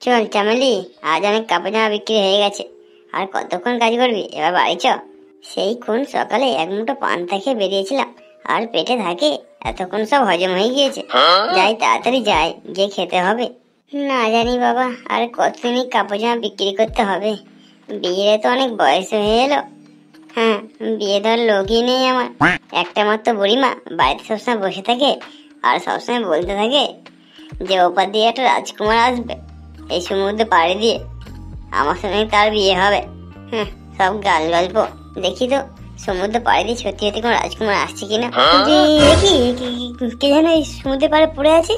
চল চামেলি, আজ অনেক কাপড় জামা বিক্রি হয়ে গেছে। আর কতক্ষণ কাজ করবি? এবার বাড়ি চ। সেই কোন সকালে এক মুঠো পান্তা খেয়ে বেরিয়েছিলাম, আর পেটে থাকে এতক্ষণ সব হজম হয়ে গিয়েছে। যাই তাড়াতাড়ি যাই, গিয়ে খেতে হবে। না জানি বাবা, আর কতদিনই কাপড় জামা বিক্রি করতে হবে। বিয়ে তো অনেক বয়স হয়ে এলো। হ্যাঁ, বিয়ে দেওয়ার লোকই নেই আমার। একটা মাত্র বুড়িমা বাড়িতে সবসময় বসে থাকে, আর সবসময় বলতে থাকে যে ওপার দিয়ে একটা রাজকুমার আসবে এই সমুদ্র পাড়ি দিয়ে, আমার সঙ্গে তার বিয়ে হবে। সব গাল গল্প। দেখি তো সমুদ্র পাড়ি দিয়ে সত্যি সত্যি কোনো রাজকুমার আসছে কিনা। কে যেন এই সমুদ্রের পাড়ে পড়ে আছে?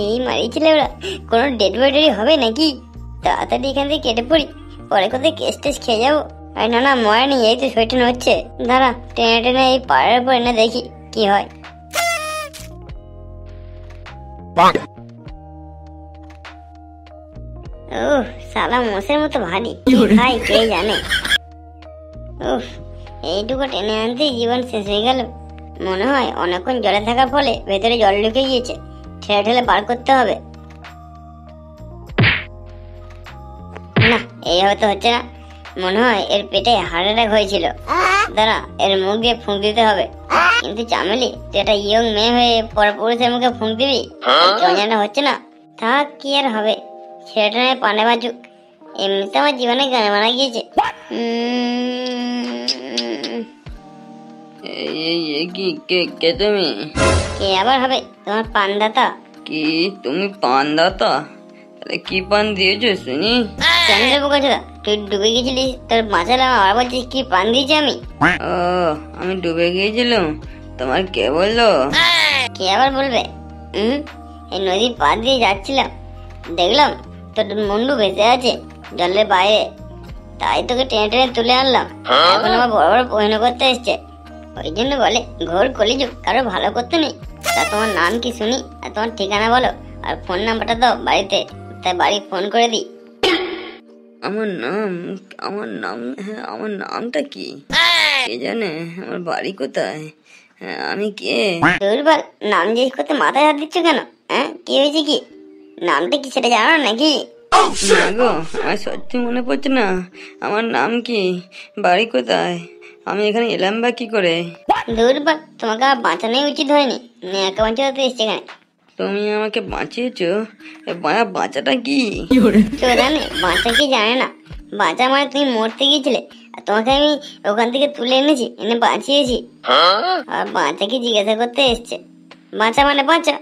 এই মারিয়েছিল ওরা, কোনো ডেড বডি হবে নাকি? তাড়াতাড়ি এখান থেকে কেটে পড়ি, পরে কোথায় কেস টেস খেয়ে যাবো। না না, মরেনি, এই তো শরীরটা হচ্ছে। দাঁড়া, টেনে টেনে এই পাড়ের পর এনে দেখি কি হয়। উফ, সালা মোষের মতো ভারী, ভাই কে জানে। উফ, এইটুকু টেনে আনতেই জীবন শেষ হয়ে গেল। মনে হয় অনেকক্ষণ জলে থাকার ফলে ভেতরে জল ঢুকে গিয়েছে, ঠেলে ঠেলে বার করতে হবে। না, এইভাবে তো হচ্ছে না। মনে হয় এর পেটে হার্ট অ্যাটাক হয়েছিল। দাঁড়া, এর মুখ দিয়ে ফুঁক দিতে হবে। কিন্তু চামেলি, তুই একটা ইয়ং মেয়ে হয়ে পরপুরুষের মুখে ফুঁক দিবি? কেমন যেন হচ্ছে না। থাক, কি আর হবে, ছেলেটা নয় পানে বাজুক। এমনিতে আমার জীবনে গানে মারা গিয়েছে। কে তুমি? কে আবার হবে? তোমার পানদাতা। কি তুমি পানদাতা? তাহলে কি পান দিয়েছো শুনি? কেন দেবো কাছুদা? তুই ডুবে গেছিলিস, তোর বাঁচালাম, আবার বলছিস কি পান দিয়েছি আমি? ও, আমি ডুবে গিয়েছিলাম, তোমার কে বললো? কে আবার বলবে? এই নদীর পাড় দিয়ে যাচ্ছিলাম, দেখলাম তোর মুন্ডু ভেসে আছে জলের বাইরে, তাই তোকে টেনে টেনে তুলে আনলাম। এখন আবার বড় বড় প্রশ্ন করতে এসছে। ওই জন্য বলে ঘোর কলিযুগ, কারো ভালো করতে নেই। তা তোমার নাম কি শুনি, আর তোমার ঠিকানা বলো, আর ফোন নাম্বারটা দাও বাড়িতে, তাই বাড়ি ফোন করে দিই। আমার নাম হ্যাঁ, আমার নামটা কি কে জানে? আমার বাড়ি কোথায়? আমি কে? দুর্বল, নাম জিজ্ঞেস করতে মাথায় হাত দিচ্ছ কেন? কি হয়েছে কি? নামটা কি সেটা জানো নাকি? গো, আমার সত্যি মনে পড়ছে না আমার নাম কি, বাড়ি কোথায়, আমি এখানে এলাম বা কি করে? দুর্বল, তোমাকে আর বাঁচানোই উচিত হয়নি, একা বাঁচাতে এসছে এখানে। তুমি আমাকে বাঁচিয়েছো? বাঁচাটা কি? জানে বাঁচা কি জানে না? বাঁচা মানে তুমি মরতে গিয়েছিলে, আর তোমাকে আমি ওখান থেকে তুলে এনেছি, এনে বাঁচিয়েছি। আর বাঁচা কি জিজ্ঞাসা করতে এসছে? বাঁচা মানে বাঁচা,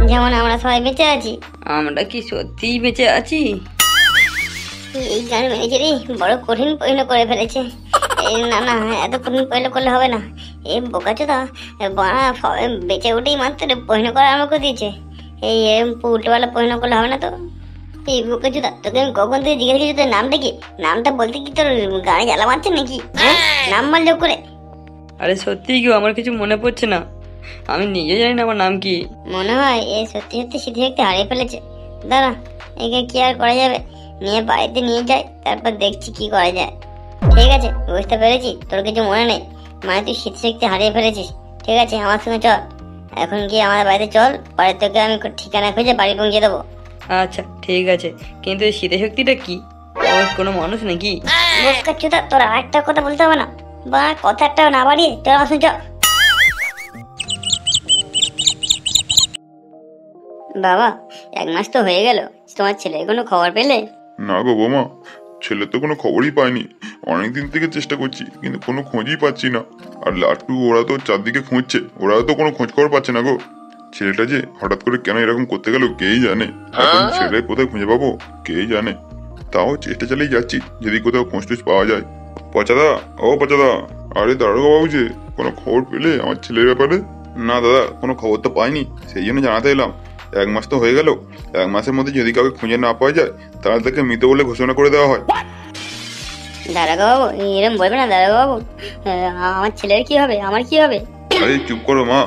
যেমন আমরা সবাই বেঁচে আছি। আমরা কি সত্যিই বেঁচে আছি? এই গান মেরেছে রে, বড় কঠিন প্রশ্ন করে ফেলেছে। না না, এত কঠিন প্রশ্ন করলে হবে না। এই বোকাচোদা বাড়া বেঁচে উঠেই মাত্র প্রশ্ন করা আরম্ভ করে দিয়েছে। এই উল্টোপাল্টা প্রশ্ন করলে হবে না তো। এই বোকাচোদা, তোকে আমি কখন থেকে জিজ্ঞাসা করছি তোর নামটা কি? নামটা বলতে কি তোর গাড়ি জ্বালা মারছে নাকি? নাম বললে করে। আরে সত্যি কেউ আমার কিছু মনে পড়ছে না, আমি নিজে জানি না আমার নাম কি। মনে হয় এ সত্যি সত্যি স্মৃতি হারিয়ে ফেলেছে। দাঁড়া, একে কি আর করা যাবে, নিয়ে বাড়িতে নিয়ে যাই, তারপর দেখছি কি করা যায়। ঠিক আছে, বুঝতে পেরেছি তোর কিছু মনে নেই, মানে তুই স্মৃতি হারিয়ে ফেলেছিস। ঠিক আছে, আমার সঙ্গে চল, এখন গিয়ে আমাদের বাড়িতে চল, পরে তোকে আমি ঠিকানা খুঁজে বাড়ি পৌঁছে দেবো। আচ্ছা ঠিক আছে, কিন্তু এই স্মৃতিশক্তিটা কি? কোনো মানুষ নাকি? বোকাচোদা, তোর আর একটা কথা বলতে হবে না, বা কথা একটা না বাড়িয়ে তোর আমার সঙ্গে চল। বাবা, 1 মাস তো হয়ে গেল, তোমার ছেলের কোনো খবর পেলে? না গো বৌমা, ছেলে তো কোনো খবরই পাইনি। অনেকদিন থেকে চেষ্টা করছি, কিন্তু কোনো খোঁজই পাচ্ছি না। আর লাট্টু ওরা তো চারদিকে খুঁজছে, ওরাও তো কোনো খোঁজ খবর পাচ্ছে না গো। ছেলেটা যে হঠাৎ করে কেন এরকম করতে গেল কেই জানে। এখন ছেলে কোথায় খুঁজে পাবো কেই জানে। তাও চেষ্টা চালিয়ে যাচ্ছি, যদি কোথাও খোঁজ টোজ পাওয়া যায়। পচাদা, ও পচাদা, আরে দারোগা বাবু যে, কোনো খবর পেলে আমার ছেলের ব্যাপারে? না দাদা, কোনো খবর তো পাইনি, সেই জন্য জানাতে এলাম। 1 মাস তো হয়ে গেল, 1 মাসের মধ্যে যদি কাউকে খুঁজে না পাওয়া যায়, তাহলে তাকে মৃত বলে ঘোষণা করে দেওয়া হয়। দারোগা বাবু, এরকম বলবে না দারোগা বাবু, আমার ছেলের কি হবে, আমার কি হবে? আরে চুপ করো মা,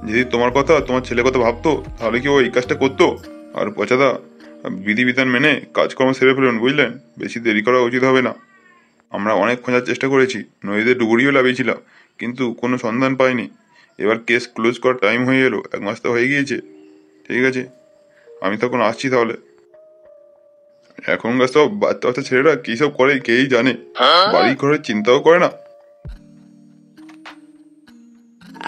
যদি তোমার কথা তোমার ছেলের কথা ভাবতো তাহলে কি ও এই কাজটা করতো? আর পচাদা, বিধিবিধান মেনে কাজকর্ম সেরে ফেলুন, বুঝলেন? বেশি দেরি করা উচিত হবে না। আমরা অনেক খোঁজার চেষ্টা করেছি, নদীতে ডুবুরিও লাগিয়েছিলাম, কিন্তু কোনো সন্ধান পাইনি। এবার কেস ক্লোজ করার টাইম হয়ে এলো, 1 মাস তো হয়ে গিয়েছে। ঠিক আছে, আমি তখন আসছি তাহলে। এখনকার সব বাচ্চা বাচ্চা ছেলেরা কি সব করে কেই জানে, বাড়ি ঘরের চিন্তাও করে না।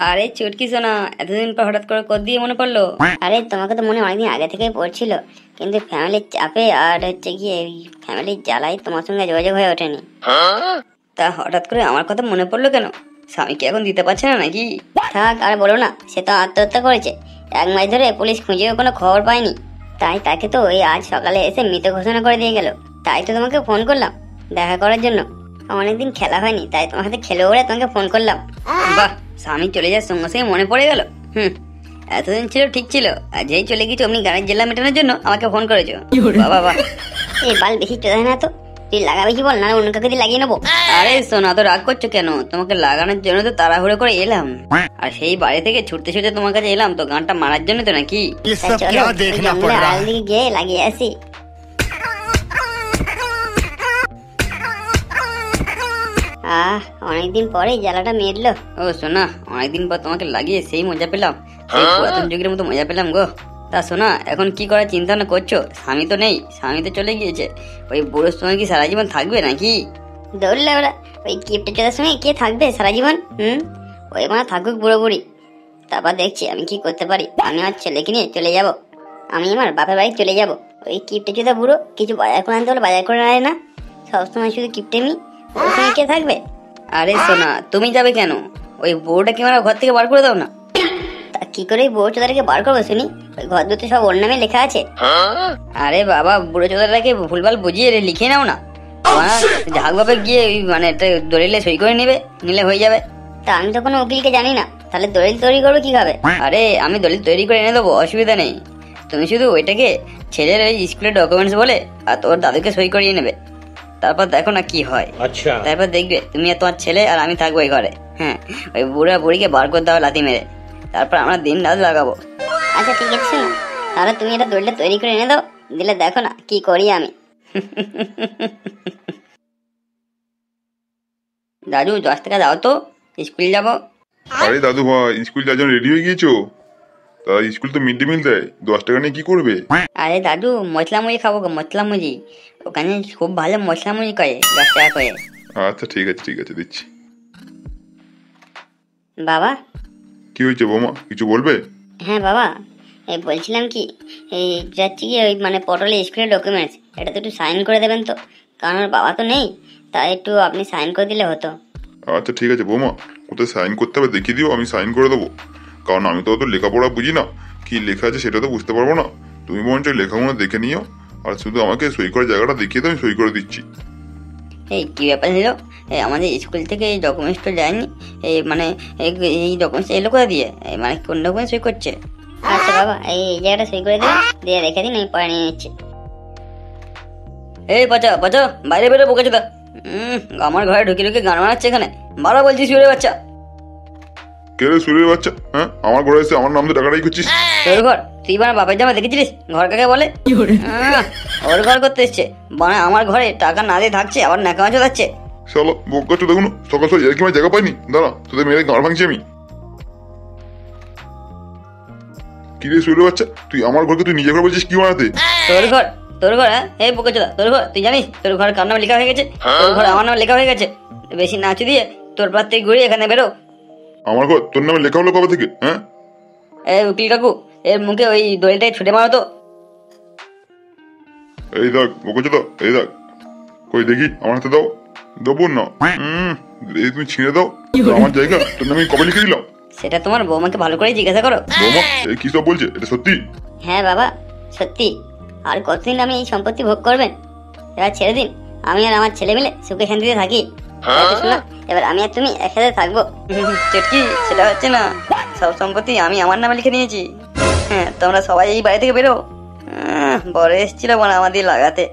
আরে চুটকি সোনা, এতদিন পর হঠাৎ করে কর দিয়ে মনে পড়লো? আরে তোমাকে তো মনে অনেকদিন আগে থেকেই পড়ছিল, কিন্তু ফ্যামিলির চাপে আর হচ্ছে গিয়ে ফ্যামিলির জ্বালাই তোমার সঙ্গে যোগাযোগ হয়ে ওঠেনি। তা হঠাৎ করে আমার কথা মনে পড়লো কেন? স্বামী কি এখন দিতে পারছে না নাকি? থাক আর বলো না, সে তো আত্মহত্যা করেছে। 1 মাস ধরে পুলিশ খুঁজেও কোনো খবর পায়নি, তাই তাকে তো ওই আজ সকালে এসে মৃত ঘোষণা করে দিয়ে গেল। তাই তো তোমাকে ফোন করলাম দেখা করার জন্য। অনেকদিন খেলা হয়নি, তাই তোমার সাথে খেলে ওরে তোমাকে ফোন করলাম। বাহ, স্বামী চলে যাওয়ার সঙ্গে সঙ্গে মনে পড়ে গেল। এতদিন ছিল ঠিক ছিল, আর যেই চলে গেছো অমনি গাড়ির জেলা মেটানোর জন্য আমাকে ফোন করেছো। বাবা বাহ, এই বাল বেশি চোদায় না তো, তুই লাগাবে কি বল, না অন্য কাকে দিয়ে লাগিয়ে নেবো। আরে সোনা, তো রাগ করছো কেন? তোমাকে লাগানোর জন্য তো তাড়াহুড়ো করে এলাম, আর সেই বাড়ি থেকে ছুটতে ছুটতে তোমার কাছে এলাম তো গানটা মারার জন্য তো নাকি? তা চলো জঙ্গলে আড়াল দিকে গিয়ে লাগিয়ে আসি। অনেকদিন পরে জ্বালাটা মেটলো। ও সোনা, অনেকদিন পর তোমাকে লাগিয়ে সেই মজা পেলাম, সেই পুরাতন যুগের মতো মজা পেলাম গো। তা সোনা, এখন কি করার চিন্তা ভাবনা করছো? স্বামী তো নেই, স্বামী তো চলে গিয়েছে, ওই বুড়োর সঙ্গে কি সারা জীবন থাকবে নাকি? দৌড়লে ওরা, ওই কিপটে চোদার সঙ্গে কে থাকবে সারা জীবন? ওই মানে থাকুক বুড়ো বুড়ি, তারপর দেখছি আমি কি করতে পারি। আমি আমার ছেলেকে নিয়ে চলে যাব, আমি আমার বাপের বাড়ি চলে যাব। ওই কিপটে চোদা বুড়ো কিছু বাজার করে আনতে হলে বাজার করে আনে না, সবসময় শুধু কিপটেমি, ওর সঙ্গে কে থাকবে? আরে সোনা, তুমি যাবে কেন? ওই বউটাকে আমার ঘর থেকে বার করে দাও না। তা কি করে ওই বুড়ো চোদাটাকে বার করবো শুনি? ওই ঘর দুটো সব ওর নামে লেখা আছে। আরে বাবা, বুড়ো চোদাটাকে ভুলভাল বুঝিয়ে লিখে নাও না, ঝাঁক বাপে গিয়ে মানে একটা দলিলে সই করে নিলে হয়ে যাবে। তা আমি তো কোনো উকিলকে জানি না, তাহলে দলিল তৈরি করবো কিভাবে? আরে আমি দলিল তৈরি করে এনে দেবো, অসুবিধা নেই। তুমি শুধু ওইটাকে ছেলের ওই স্কুলের ডকুমেন্টস বলে আর তোর দাদুকে সই করিয়ে নেবে, তারপর দেখো না কি হয়। আচ্ছা, তারপর দেখবে তুমি আর তোমার ছেলে আর আমি থাকবো এই ঘরে। ওই বুড়া বুড়িকে বার করে দাও লাথি মেরে, তারপর আমরা দিন রাত লাগাবো। আচ্ছা ঠিক আছে, শোনো তাহলে তুমি এটা দলিলটা তৈরি করে এনে দাও, দিলে দেখো না কি করি আমি। দাদু 10 টাকা দাও তো, স্কুল যাবো। আরে দাদু ভাই, স্কুল যাওয়ার জন্য রেডি হয়ে গিয়েছো? তা স্কুল তো মিড ডে মিল দেয়, 10 টাকা নিয়ে কি করবে? আরে দাদু, মশলা মুড়ি খাবো গো, মশলা মুড়ি। ওখানে খুব ভালো মশলা মুড়ি করে, 10 টাকা করে। আচ্ছা ঠিক আছে ঠিক আছে, দিচ্ছি। বাবা। কি হয়েছে বৌমা, কিছু বলবে? হ্যাঁ বাবা, এই বলছিলাম কি, এই যাচ্ছি কি ওই মানে পটলের স্কুলের ডকুমেন্টস, এটা তো একটু সাইন করে দেবেন তো, কারণ ওর বাবা তো নেই, তাই একটু আপনি সাইন করে দিলে হতো। আচ্ছা ঠিক আছে বৌমা, কোথায় সাইন করতে হবে দেখিয়ে দিও, আমি সাইন করে দেবো। কারণ আমি তো অত লেখাপড়া বুঝি না, কি লেখা আছে সেটা তো বুঝতে পারবো না। তুমি বরঞ্চ লেখাগুলো দেখে নিও, আর শুধু আমাকে সই করার জায়গাটা দেখিয়ে দাও, আমি সই করে দিচ্ছি। এই কি ব্যাপার হলো, আমাদের স্কুল থেকে এই ডকুমেন্টসটা যায়নি, মানে এই ডকুমেন্টস এলো কোথা দিয়ে, মানে কোন ডকুমেন্ট সই করছে? আচ্ছা বাবা, এই জায়গাটা সই করে দিন, দিয়ে রেখে দিন, আমি পরে নিয়ে নিচ্ছি। এই বাচ্চা বাচ্চা, বাইরে বেরো বোকাচোদা। আমার ঘরে ঢুকে ঢুকে গান বানাচ্ছে এখানে, বাড়া বলছিস রে বাচ্চা। কে রে সুরের বাচ্চা? হ্যাঁ, আমার ঘরে এসে আমার নাম তো টাকাটাই করছিস? তোর ঘর? তুই বানা বাপের জামা দেখেছিলিস? ঘর কাকে বলে? ওর ঘর করতে এসছে, বানা আমার ঘরে টাকা না দিয়ে থাকছে, আবার নাকা মাছ যাচ্ছে। চলো বোকাচ্ছ, দেখুন সকাল সকাল এর কি জায়গা পাইনি, দাঁড়া তোদের মেরে গাঁড় ভাঙছি আমি। কি রে সুরের বাচ্চা, তুই আমার ঘরকে তুই নিজে ঘর বলছিস কি বানাতে? তোর ঘর? তোর ঘর? হ্যাঁ, এই বোকাচোদা, তোর ঘর? তুই জানিস তোর ঘর কার নামে লেখা হয়ে গেছে? তোর ঘর আমার নামে লেখা হয়ে গেছে। বেশি নাচু দিয়ে তোর পার থেকে ঘুরে এখানে বেরো। আমার ঘর তোর নামে লেখা হলো কবে থেকে? হ্যাঁ, এই উকিল কাকু, এর মুখে ওই দড়িটাই ছুটে মারো তো। এই দেখ বোকাচ্ছ, এই দেখ, কই দেখি আমার হাতে দাও। দেবো না, এই তুমি ছিঁড়ে দাও, আমার জায়গা তোর নামে কবে লিখে দিলাম? সেটা তোমার বৌমাকে ভালো করে জিজ্ঞাসা করো। বৌমা এই কি সব বলছে, এটা সত্যি? হ্যাঁ বাবা সত্যি। আর কতদিন আমি এই সম্পত্তি ভোগ করবেন? এবার ছেড়ে দিন, আমি আর আমার ছেলে মিলে সুখে শান্তিতে থাকি। শোনা, এবার আমি আর তুমি একসাথে থাকবো। চটকি, সেটা হচ্ছে না, সব সম্পত্তি আমি আমার নামে লিখে নিয়েছি। তোমরা সবাই এই বাড়ি থেকে বেরো। বড় এসেছিল আমাদের লাগাতে।